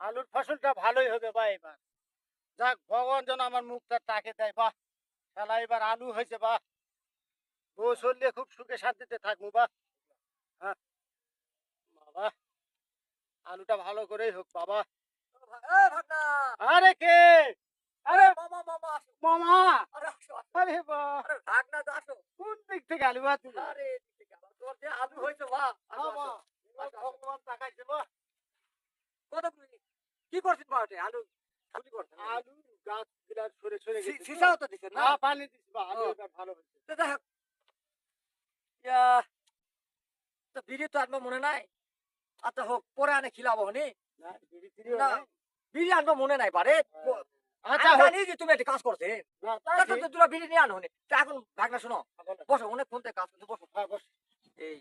আলুর ফসলটা ভালোই হবে বা এবার। যাক ভগবান যেন আমার মুখটা তাকে দেয় বাহ! শালা এবার আলু হয়েছে বাহ! বউ চললে খুব সুখে শান্তিতে থাকবো বাহ! হ্যাঁ, বাবা আলুটা ভালো করেই হোক বাবা। ভাগনা, আরে কে? আরে মামা মামা আসো। মামা! আরে আসো, আসো। আরে বাহ! আরে ভাগনা তো আসো। কোন দিক থেকে আলু বা তুমি? আরে এদিকে গেল। তোর যে আলু হয়েছে বাহ, আসো, বাবা! আসো। এবার আসো, আসো। ভগবান তাকাইছে বাহ! কত কি করছিস বাড়িতে? আলু আলু করছেন নাকি? আলু গাছগুলা সরে সরে গেছে তো। সিসাও তো দিচ্ছেন না? হ্যাঁ, পানি দিছি বা আলু ও। এবার ভালো হয়েছে। তো যাই হোক, ইয়া, তো বিড়ি তো আনবো মনে নাই। আচ্ছা হোক, পরে আনে খিলাবো নি। না, বিড়ি টিড়িও না, নাই। বিড়ি আনবো মনে নাই পারে। আচ্ছা আমি হোক। জানি যে তুমি একটা কাজ করছে। না, তা চারটা ঠিক। তো দুটো বিড়ি নিয়ে আনো নি। তা এখন ভাগনা শোনো, বলো। বসো অনেকক্ষণ থেকে কাজ করতে বসো। হ্যাঁ, বস। এই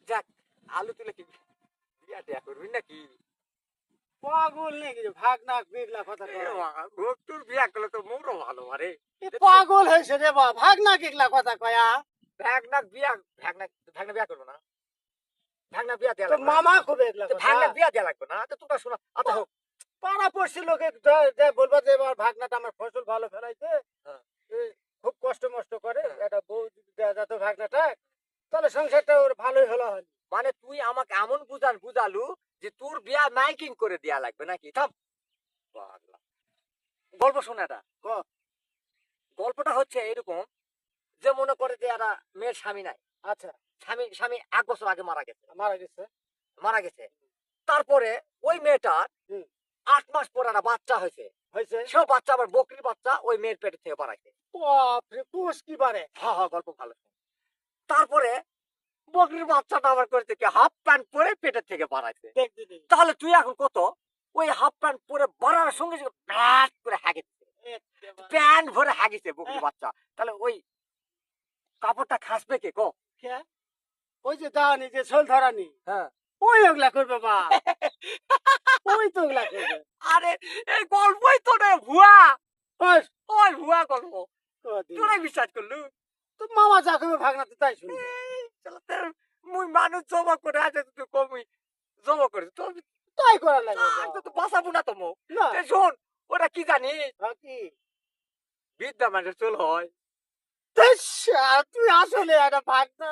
যাক, আলু তুলে কি বিয়া টিয়া করবি নাকি? পাগল নাকি যে ভাগনা বিগলা কথা এ কয়? বাবা, গোপ তোর বিয়া করলে তো মোরও ভালো আরে। এ পাগল হয়েছে রে বা ভাগনা কিগলা কথা কয়া? ভাগনা বিয়া, ভাগনা ভাগনা বিয়া করবো না। ভাগনা বিয়া দেয়া তো লাগবে না। মামা কবে এগুলা তো কথা? ভাগনা বিয়া দেয়া লাগবে না। তো তোমরা শোনো, আচ্ছা হোক। পাড়া পড়শি লোকে যে বলবো যে এবার ভাগনাটা আমার ফসল ভালো ফেলাইছে, হ্যাঁ, এ খুব কষ্ট মষ্ট করে হ্যাঁ। একটা বউ যদি দেয়া যেত ভাগনাটা, তাহলে সংসারটা ওর ভালোই হলো হয়। মানে তুই আমাকে এমন বুঝালু যে তোর বিয়া মাইকিং করে দেয়া লাগবে নাকি? থাম পাগলা। গল্প শোনা এটা। ক গল্পটা হচ্ছে এরকম, যে মনে করে যে একটা মেয়ের স্বামী নাই। আচ্ছা, স্বামী স্বামী ১ বছর আগে মারা গেছে। মারা গেছে। মারা গেছে। তারপরে ওই মেয়েটার হুম, ৮ মাস পর একটা বাচ্চা হয়েছে। হয়েছে। সেও বাচ্চা আবার বকরির বাচ্চা ওই মেয়ের পেট থেকে বাড়াইছে। বাপরে পুষ কি বারে? হ্যাঁ, হ্যাঁ, গল্প ভালো। তারপরে বকরির বাচ্চাটা আবার করেছে কি হাফ প্যান্ট পরে পেটের থেকে বাড়াইছে। দেখ দিদি। তাহলে তুই এখন কত? ওই হাফ প্যান্ট পরে বাড়ার সঙ্গে সঙ্গে ব্যাট করে হাগেছে। প্যান্ট ভরে হাগিছে বকরির বাচ্চা। তাহলে ওই কাপড়টা খাসবে কে কো? কে? ওই যে দাওনি যে শোল ধরানি, হ্যাঁ। ওই ওগুলা করবে বা। ওই তো ওগুলা করবে। আরে এই গল্পই তো রে ভুয়া। ওই ওই ভুয়া গল্প। কদিন। তোরাই বিশ্বাস করলু? তো মামা যা করবে ভাগনা তো তাই শুনবে। শালাদের মুই মানুষ জমা করে আছে তুই কমই জমা করে তো তাই করা লাগবে বা। তো বাঁচাবো না তো মো। না, এ শোন, ওটা কি জানিস? কি? বিদ্যা মানুষের চুল হয়। ধ্যাস, তুই আসলে একটা ভাগনা।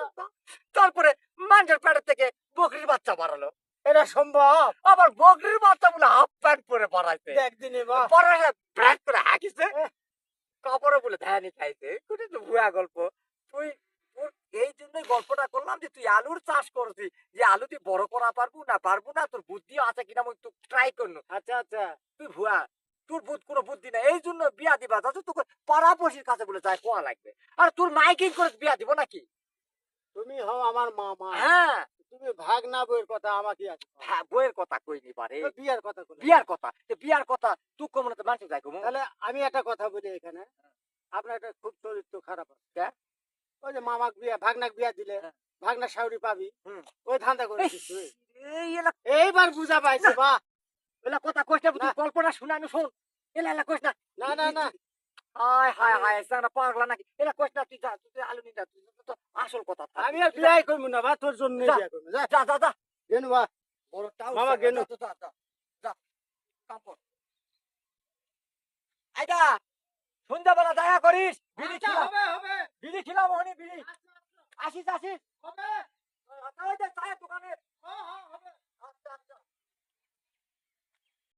তারপরে মানুষের পেটের থেকে বকরির বাচ্চা বাড়ালো। এটা সম্ভব? আবার বকরির বাচ্চা বলে হাফ প্যান্ট পরে বাড়াইছে। দেখ দিনে বা। পরে ব্যাট করে হাঁকিছে। এহ, কাপড়ে বলে ধ্যানই খাইছে। কোটি তো ভুয়া গল্প। তুই তোর এই জন্যই গল্পটা করলাম যে তুই আলুর চাষ করছিস। যে আলু তুই বড় করা পারবো না তোর বুদ্ধিও আছে কিনা আমি একটু ট্রাই করনু। আচ্ছা আচ্ছা। তুই ভুয়া। তোর কোনো বুদ্ধি নাই। এই জন্য বিয়া দিবা যাতে তোকে পাড়াপড়শির কাছে বলে যায় কোয়া লাগবে। আর তোর মাইকিং করে বিয়া দিব নাকি? তুমি হও আমার মামা। হ্যাঁ, তুমি ভাগনা বইয়ের কথা আমাকে আছে। হ্যাঁ, বইয়ের কথা কইনি পারে। বিয়ার কথা বলে। বিয়ার কথা। তো বিয়ার কথা তুই কমনে তো মানুষ যাই কমু। তাহলে আমি একটা কথা বলি এখানে। আপনার একটা খুব চরিত্র খারাপ আছে। কে? ওই যে মামাক বিয়া ভাগনাক বিয়া দিলে হ্যাঁ। ভাগনা শাউরি পাবি, হুম। ওই ধান্দা এই, করেছিস তুই। এই এলা এইবার বুঝা পাইছি বা। এলা কথা কইস না, তুই না। গল্পটা শুনে আমি শোন। এলা কইস না। না না না। হায় হায় হায় সানা পাগলা নাকি? এলা কইস না, তুই যা, তুই আলু নিয়ে যা, তুই তো আসল কথা থাক। আমি আর বিয়াই করবো না বা তোর জন্য যা। বিয়া করবো যা। যা যা যা। গেনু বা। বড় টাউস মামা গেনু। যা যা যা যা কাম কর। আইদা সন্ধ্যাবেলা দেখা করিস। বিড়ি আচ্ছা, খিলা, হবে হবে। বিড়ি খিলাবো হনি বিড়ি। আচ্ছা, আচ্ছা, আসিস আসিস। হবে। ওই যে চায়ের দোকানে হ্যাঁ হ্যাঁ হবে।